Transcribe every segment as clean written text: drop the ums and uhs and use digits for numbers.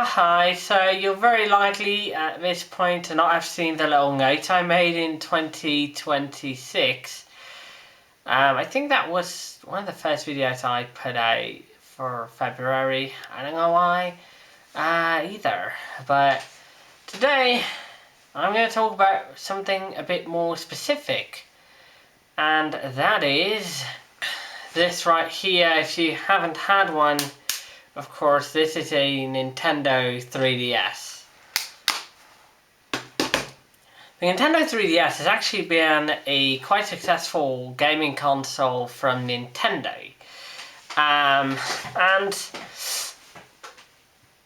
hi, so you're very likely at this point to not have seen the little note I made in 2026. I think that was one of the first videos I put out for February. I don't know why either, but today I'm going to talk about something a bit more specific, and that is this right here. If you haven't had one, of course, this is a Nintendo 3DS. The Nintendo 3DS has actually been a quite successful gaming console from Nintendo. And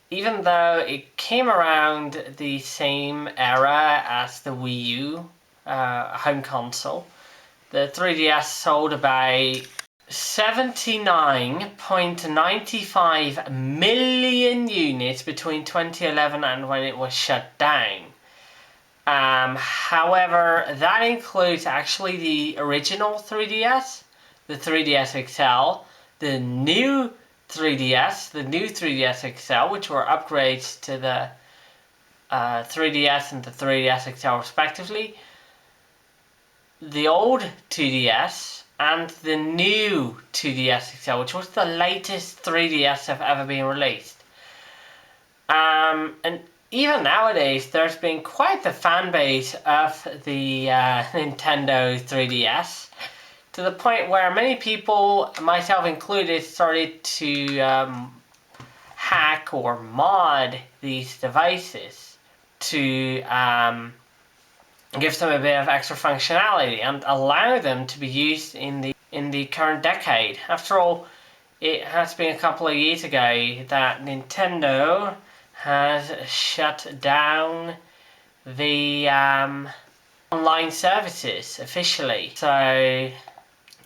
even though it came around the same era as the Wii U home console, the 3DS sold about 79.95 million units between 2011 and when it was shut down. However, that includes actually the original 3DS, the 3DS XL, the new 3DS XL, which were upgrades to the 3DS and the 3DS XL respectively, the old 2DS, and the new 2DS XL, which was the latest 3DS have ever been released. And even nowadays, there's been quite the fan base of the Nintendo 3DS, to the point where many people, myself included, started to hack or mod these devices to gives them a bit of extra functionality and allow them to be used in the current decade. After all, it has been a couple of years ago that Nintendo has shut down the online services officially. So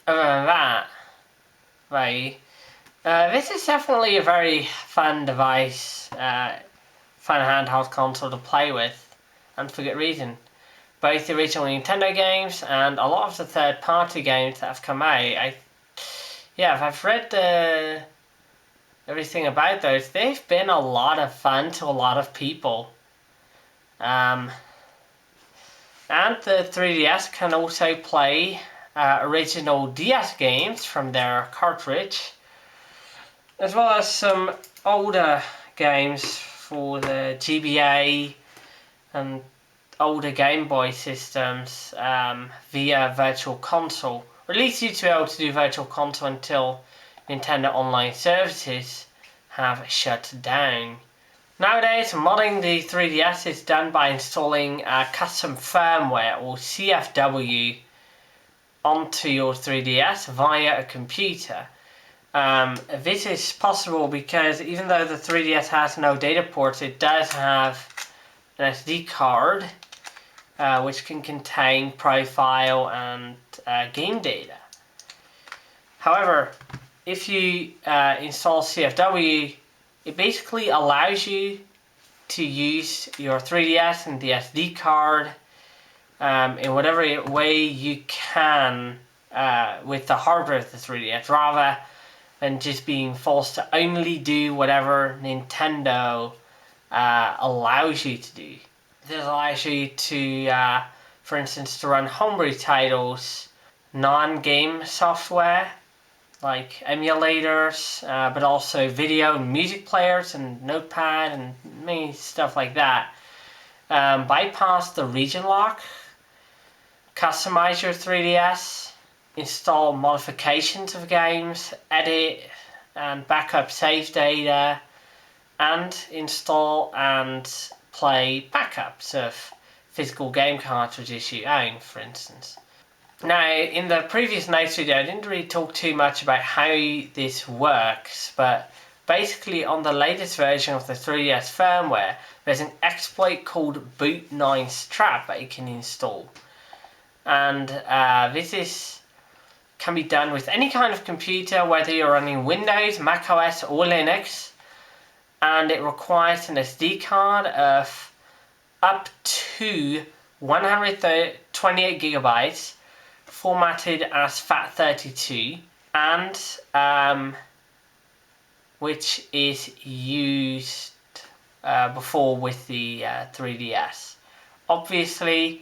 other than that, this is definitely a very fun device, fun handheld console to play with, and for good reason. Both the original Nintendo games and a lot of the third-party games that have come out. I've read everything about those. They've been a lot of fun to a lot of people. And the 3DS can also play original DS games from their cartridge, as well as some older games for the GBA and older Game Boy systems via Virtual Console. Or at least used to be able to do Virtual Console until Nintendo Online Services have shut down. Nowadays, modding the 3DS is done by installing custom firmware, or CFW, onto your 3DS via a computer. This is possible because even though the 3DS has no data ports, it does have an SD card, which can contain profile and game data. However, if you install CFW, it basically allows you to use your 3DS and the SD card in whatever way you can with the hardware of the 3DS, rather than just being forced to only do whatever Nintendo allows you to do. This allows you to, for instance, to run homebrew titles, non-game software, like emulators, but also video and music players and notepad and many stuff like that. Bypass the region lock, customize your 3DS, install modifications of games, edit and backup save data, and install and play backups of physical game cartridges you own, for instance. Now, in the previous notes video, I didn't really talk too much about how this works, but basically on the latest version of the 3DS firmware, there's an exploit called boot9strap that you can install. And this can be done with any kind of computer, whether you're running Windows, Mac OS or Linux, and it requires an SD card of up to 128 gigabytes, formatted as FAT32, and which is used before with the 3DS. Obviously,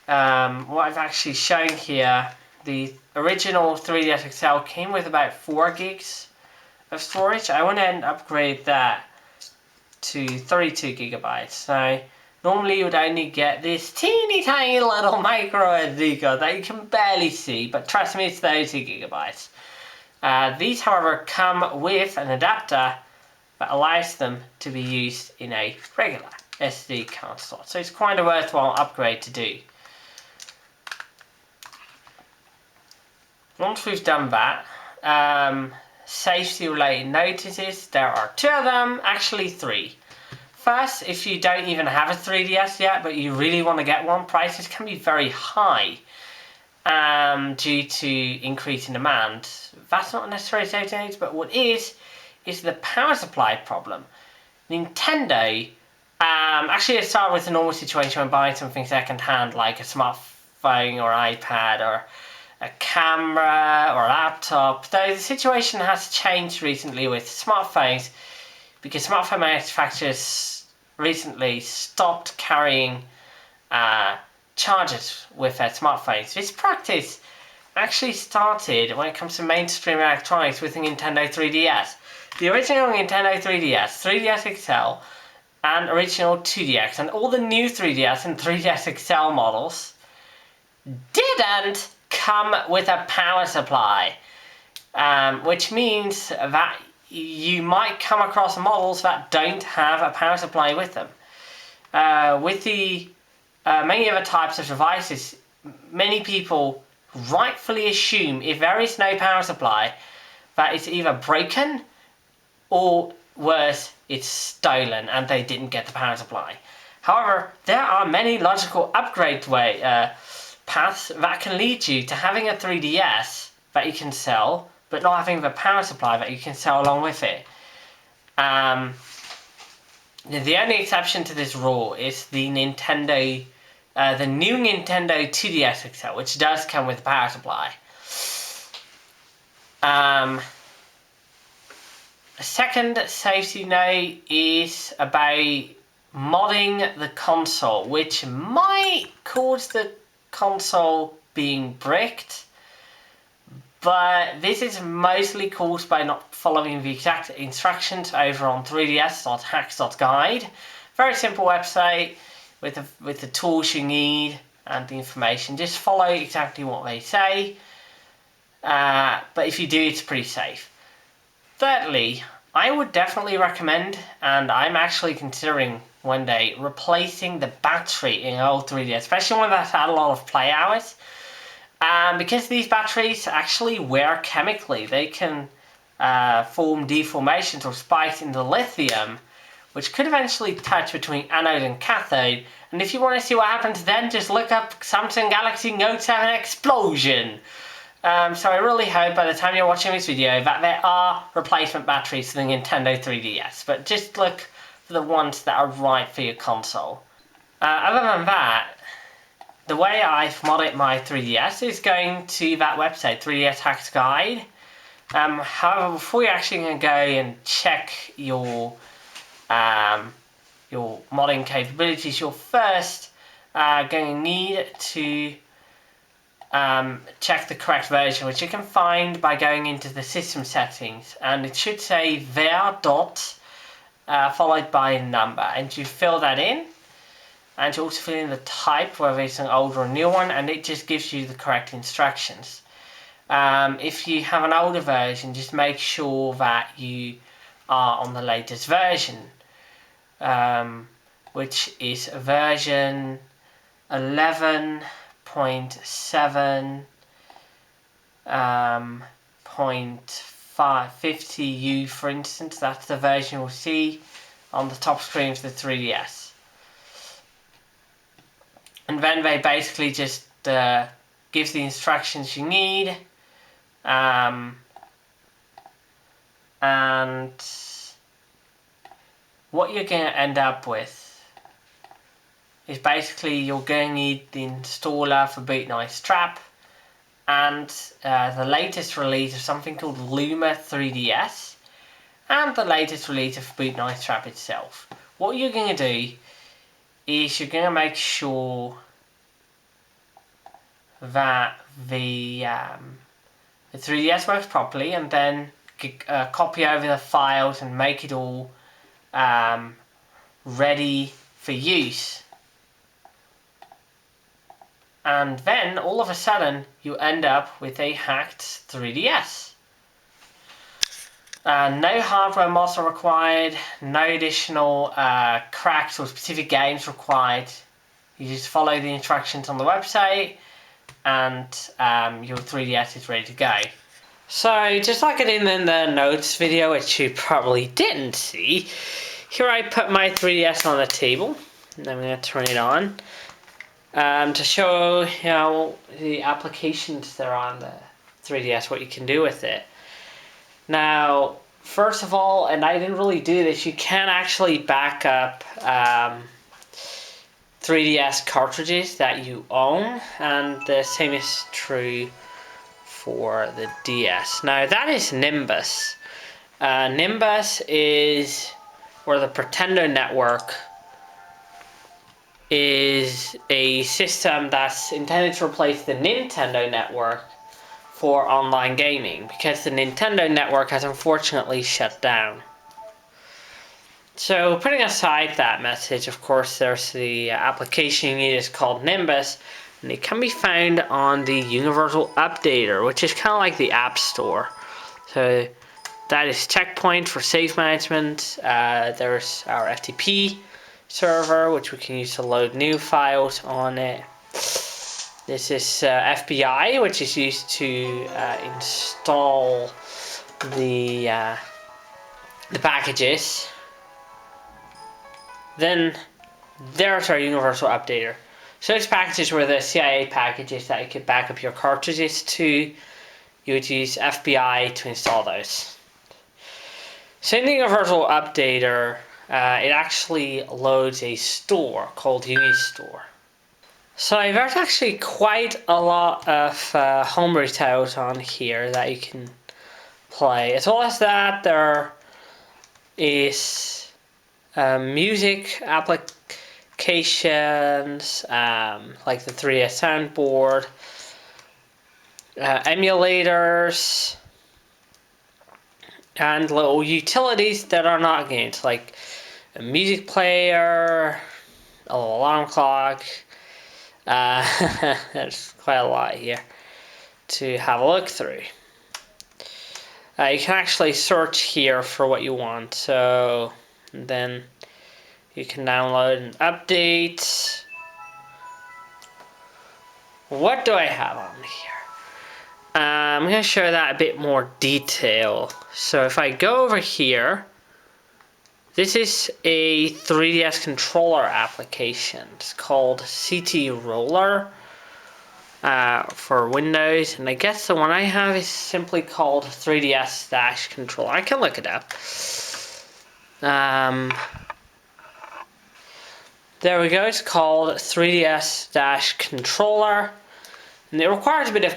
what I've actually shown here, the original 3DS XL came with about 4 gigs of storage. I went ahead and upgrade that to 32 gigabytes. So normally you would only get this teeny tiny little micro SD card that you can barely see, but trust me, it's 32 gigabytes. These, however, come with an adapter that allows them to be used in a regular SD card slot. So it's quite a worthwhile upgrade to do. Once we've done that, safety related notices, there are 2 of them, actually 3. First, if you don't even have a 3DS yet, but you really want to get one, prices can be very high due to increase in demand. That's not necessarily safety notes, but what is the power supply problem. Nintendo, actually let's start with a normal situation when buying something second hand, like a smartphone or iPad or a camera or a laptop. Though the situation has changed recently with smartphones, because smartphone manufacturers recently stopped carrying chargers with their smartphones. This practice actually started when it comes to mainstream electronics with the Nintendo 3DS. The original Nintendo 3DS, 3DS XL, and original 2DX, and all the new 3DS and 3DS XL models didn't come with a power supply, which means that you might come across models that don't have a power supply with them. With the many other types of devices, many people rightfully assume if there is no power supply that it's either broken or worse, it's stolen and they didn't get the power supply. However, there are many logical upgrade paths that can lead you to having a 3DS that you can sell, but not having the power supply that you can sell along with it. The only exception to this rule is the Nintendo, the new Nintendo 2DS XL, which does come with a power supply. A second safety note is about modding the console, which might cause the console being bricked, but this is mostly caused by not following the exact instructions over on 3ds.hacks.guide. Very simple website with the tools you need and the information. Just follow exactly what they say, but if you do, it's pretty safe. Thirdly, I would definitely recommend, and I'm actually considering one day, replacing the battery in an old 3DS, especially one that's had a lot of play hours. Because these batteries actually wear chemically. They can form deformations or spikes in the lithium, which could eventually touch between anode and cathode. And if you want to see what happens then, just look up Samsung Galaxy Note 7 explosion. So I really hope by the time you're watching this video that there are replacement batteries for the Nintendo 3DS, but just look for the ones that are right for your console. Other than that, the way I've modded my 3DS is going to that website, 3DS Hacks Guide. However, before you're actually going to go and check your modding capabilities, you're first going to need to check the correct version, which you can find by going into the system settings, and it should say var dot followed by a number, and you fill that in, and you also fill in the type, whether it's an old or a new one, and it just gives you the correct instructions. If you have an older version, just make sure that you are on the latest version, which is version 11.7.50U, for instance. That's the version you'll see on the top screen of the 3DS. And then they basically just give the instructions you need, and what you're going to end up with is basically you're going to need the installer for Boot Nice Trap and the latest release of something called Luma 3DS and the latest release of Boot Nice Trap itself. what you're going to do is you're going to make sure that the 3DS works properly, and then copy over the files and make it all ready for use. And then all of a sudden you end up with a hacked 3DS. No hardware mods are required, no additional cracks or specific games required. You just follow the instructions on the website and your 3DS is ready to go. So just like I did in the notes video, which you probably didn't see, here I put my 3DS on the table, and I'm going to turn it on to show the applications that are on the 3DS, what you can do with it. Now, first of all, and I didn't really do this, you can actually back up 3DS cartridges that you own, and the same is true for the DS. Now that is Nimbus. Nimbus is, or the Pretendo Network, is a system that's intended to replace the Nintendo Network for online gaming, because the Nintendo Network has unfortunately shut down. So putting aside that message, of course, there's the application you need is called Nimbus, and it can be found on the Universal Updater, which is kind of like the App Store. So that is Checkpoint for save management. There's our FTP server, which we can use to load new files on it. This is FBI, which is used to install the packages. Then there's our Universal Updater. So those packages were the CIA packages that you could back up your cartridges to. You would use FBI to install those. So in the Universal Updater, it actually loads a store called Unistore. So there's actually quite a lot of homebrew titles on here that you can play. As well as that, there is music applications like the 3DS soundboard, emulators, and little utilities that are not games, like a music player, a little alarm clock. There's quite a lot here to have a look through. You can actually search here for what you want, so then you can download and update. What do I have on here? I'm going to show that a bit more detail. So if I go over here, this is a 3DS controller application. It's called CT Roller for Windows, and I guess the one I have is simply called 3DS-controller. I can look it up. There we go, it's called 3DS-controller. And it requires a bit of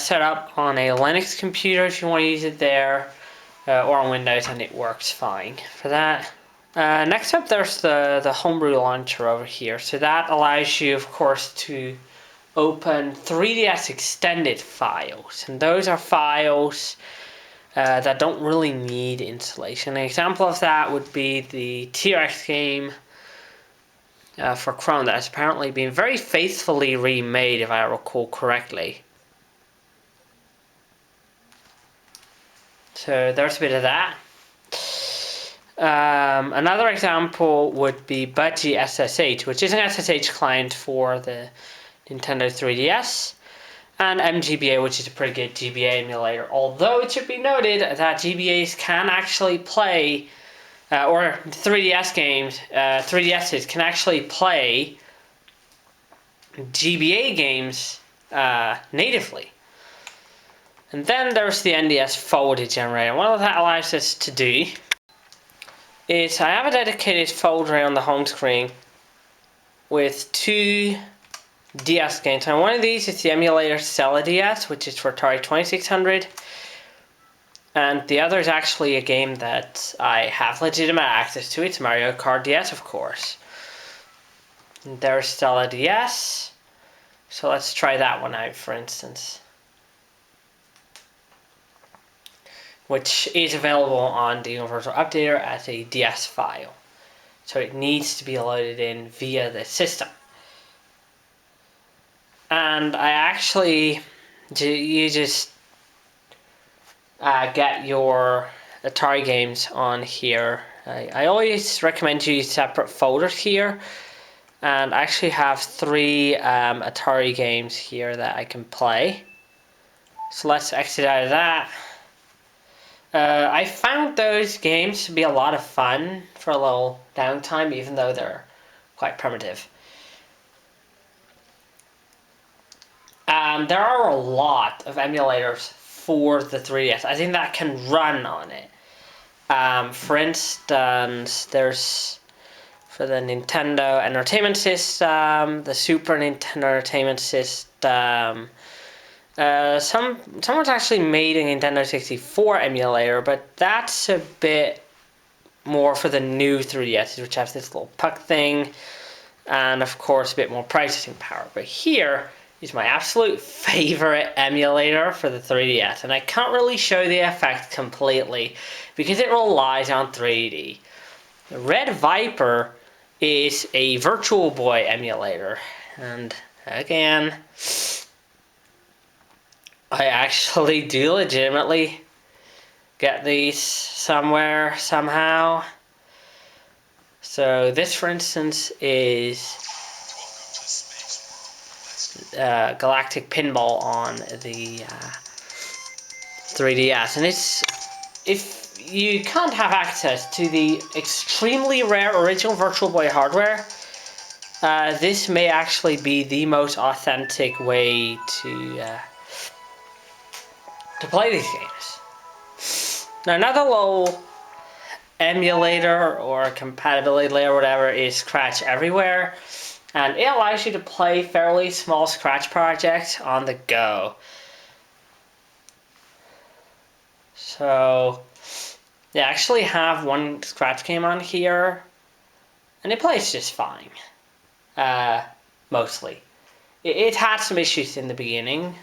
setup on a Linux computer if you want to use it there, or on Windows, and it works fine for that. Next up, there's the Homebrew launcher over here. So that allows you, of course, to open 3DS extended files. And those are files that don't really need installation. An example of that would be the T-Rex game for Chrome that has apparently been very faithfully remade, if I recall correctly. So there's a bit of that. Another example would be Budgie SSH, which is an SSH client for the Nintendo 3DS, and MGBA, which is a pretty good GBA emulator. Although it should be noted that GBAs can actually play, or 3DS games, 3DSs can actually play GBA games natively. And then there's the NDS folder generator. What that allows us to do is I have a dedicated folder on the home screen with two DS games. And one of these is the emulator Cella DS, which is for Atari 2600. And the other is actually a game that I have legitimate access to. It's Mario Kart DS, of course. And there's still a DS. So let's try that one out, for instance. Which is available on the Universal Updater as a DS file. So it needs to be loaded in via the system. And I actually, you just get your Atari games on here. I always recommend you use separate folders here. And I actually have 3 Atari games here that I can play. So let's exit out of that. I found those games to be a lot of fun for a little downtime, even though they're quite primitive. There are a lot of emulators for the 3DS. I think that can run on it. For instance, there's for the Nintendo Entertainment System, the Super Nintendo Entertainment System. Someone's actually made a Nintendo 64 emulator, but that's a bit more for the new 3DS, which has this little puck thing, and of course a bit more processing power. But here is my absolute favorite emulator for the 3DS, and I can't really show the effect completely because it relies on 3D. The Red Viper is a Virtual Boy emulator, and again, I actually do legitimately get these somewhere, somehow. So this, for instance, is Galactic Pinball on the 3DS. And it's, if you can't have access to the extremely rare original Virtual Boy hardware, this may actually be the most authentic way to play these games. Now, another little emulator or compatibility layer or whatever is Scratch Everywhere, and it allows you to play fairly small Scratch projects on the go. So they actually have one Scratch game on here, and it plays just fine. Mostly. It had some issues in the beginning.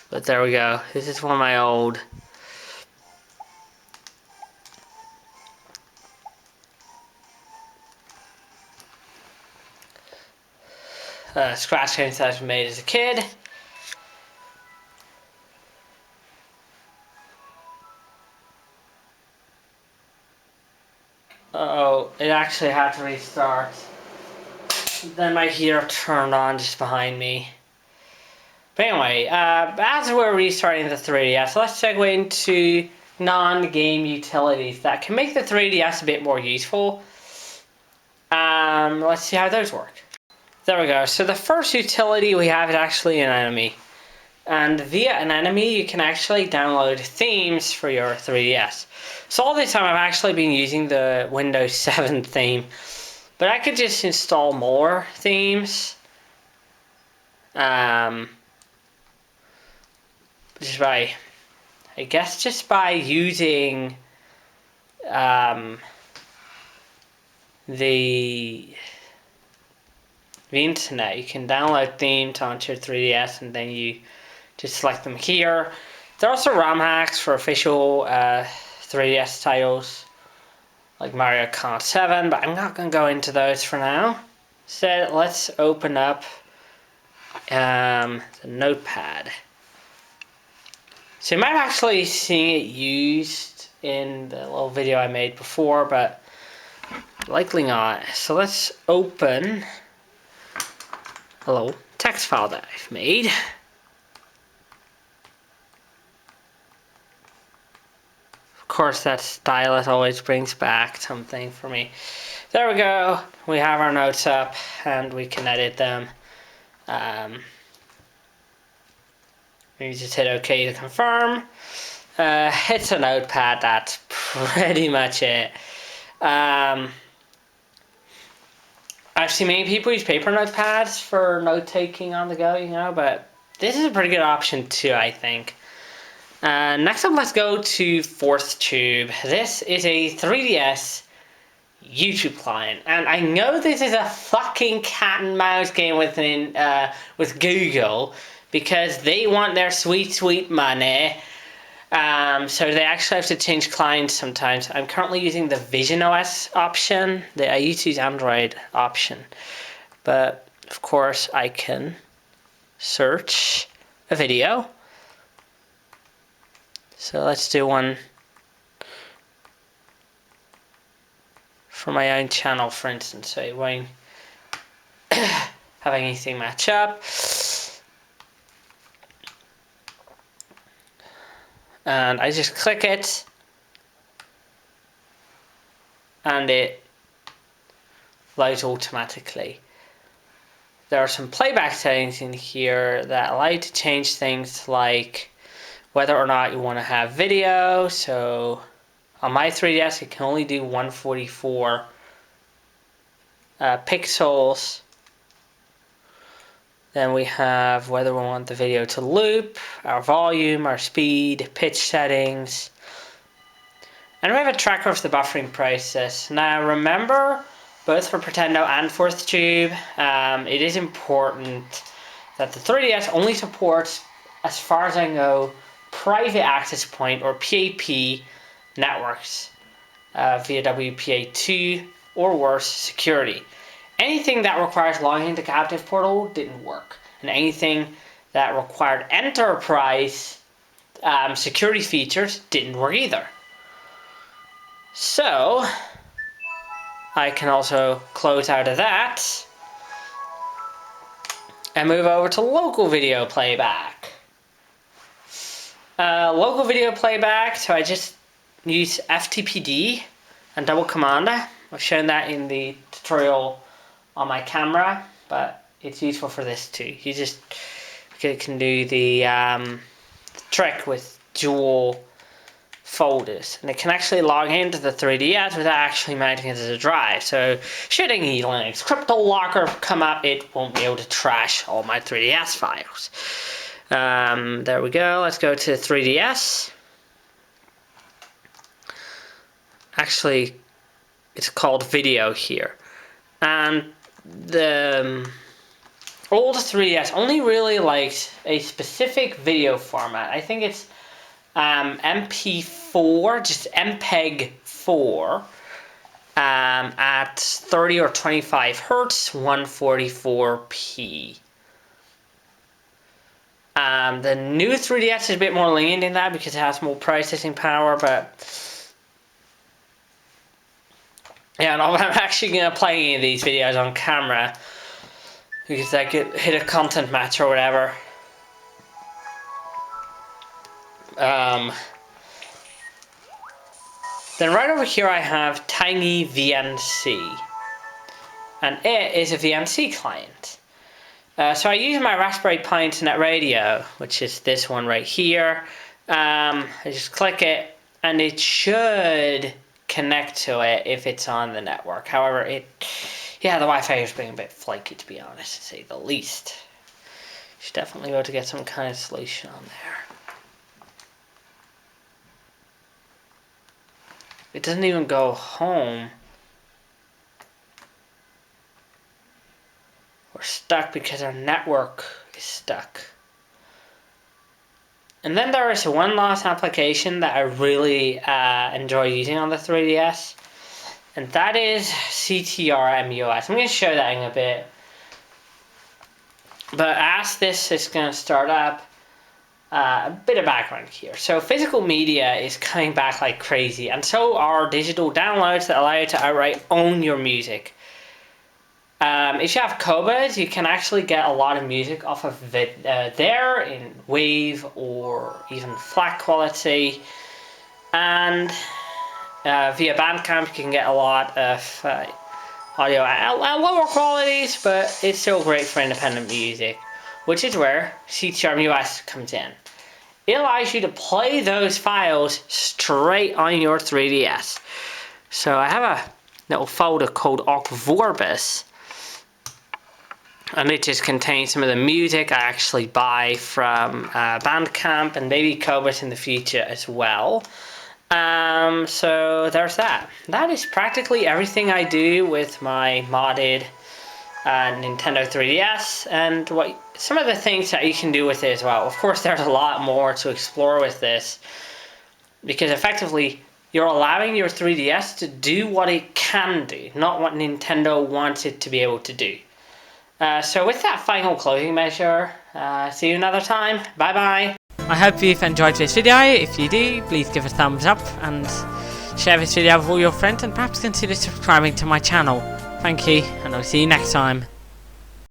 But there we go. This is one of my old Scratch games that I've made as a kid. Uh-oh, it actually had to restart. Then my heater turned on just behind me. But anyway, as we're restarting the 3DS, let's segue into non-game utilities that can make the 3DS a bit more useful. Let's see how those work. There we go. So the first utility we have is actually an enemy. And via an enemy, you can actually download themes for your 3DS. So all this time I've actually been using the Windows 7 theme. But I could just install more themes. Just by, I guess, just by using the internet. You can download themes onto your 3DS and then you just select them here. There are also ROM hacks for official 3DS titles like Mario Kart 7, but I'm not going to go into those for now. So let's open up the notepad. So you might have actually seen it used in the little video I made before, but likely not. So let's open a little text file that I've made. Of course, that stylus always brings back something for me. There we go. We have our notes up and we can edit them. We just hit OK to confirm. It's a notepad, that's pretty much it. I've seen many people use paper notepads for note-taking on the go, you know, but this is a pretty good option too, I think. Next up, let's go to 4th Tube. This is a 3DS YouTube client, and I know this is a fucking cat and mouse game with Google, because they want their sweet money. So they actually have to change clients sometimes. I'm currently using the Vision OS option. I used to use Android option, but of course I can search a video. So let's do one for my own channel, for instance, so it won't have anything match up. And I just click it, and it loads automatically. There are some playback settings in here that allow you to change things like whether or not you want to have video. So on my 3DS, it can only do 144 pixels. Then we have whether we want the video to loop, our volume, our speed, pitch settings. And we have a tracker of the buffering process. Now remember, both for Pretendo and 4th Tube, it is important that the 3DS only supports, as far as I know, private access point or PAP networks via WPA2 or worse security. Anything that requires logging into Captive Portal didn't work, and anything that required enterprise security features didn't work either. So I can also close out of that and move over to local video playback. Local video playback, so I just use FTPD and double command. I've shown that in the tutorial on my camera, but it's useful for this too. You just can do the trick with dual folders, and it can actually log into the 3DS without actually mounting it as a drive. So should any Linux crypto locker come up, it won't be able to trash all my 3DS files. There we go. Let's go to 3DS. Actually, it's called video here, and the old 3DS only really likes a specific video format. I think it's MP4, just MPEG 4, at 30 or 25 hertz, 144p. The new 3DS is a bit more lenient in that because it has more processing power, but yeah, and I'm actually going to play any of these videos on camera because I could hit a content match or whatever. Then right over here I have Tiny VNC, and it is a VNC client. So I use my Raspberry Pi Internet Radio, which is this one right here. I just click it, and it should connect to it if it's on the network. However, the Wi-Fi is being a bit flaky, to be honest, to say the least. Should definitely be able to get some kind of solution on there. It doesn't even go home. We're stuck because our network is stuck. And then there is one last application that I really enjoy using on the 3DS, and that is CTRMUS. I'm going to show that in a bit. But as this is going to start up, a bit of background here. So physical media is coming back like crazy, and so are digital downloads that allow you to outright own your music. If you have Cobas, you can actually get a lot of music off of it there in WAV or even FLAC quality, and via Bandcamp you can get a lot of audio at lower qualities, but it's still great for independent music, which is where CTRMUS comes in. It allows you to play those files straight on your 3DS. So I have a little folder called Vorbis, and it just contains some of the music I actually buy from Bandcamp and maybe Cobit in the future as well. So there's that. That is practically everything I do with my modded Nintendo 3DS, and some of the things that you can do with it as well. Of course, there's a lot more to explore with this, because effectively you're allowing your 3DS to do what it can do, not what Nintendo wants it to be able to do. So with that final closing measure, see you another time. Bye bye. I hope you've enjoyed this video. If you do, please give a thumbs up and share this video with all your friends, and perhaps consider subscribing to my channel. Thank you, and I'll see you next time.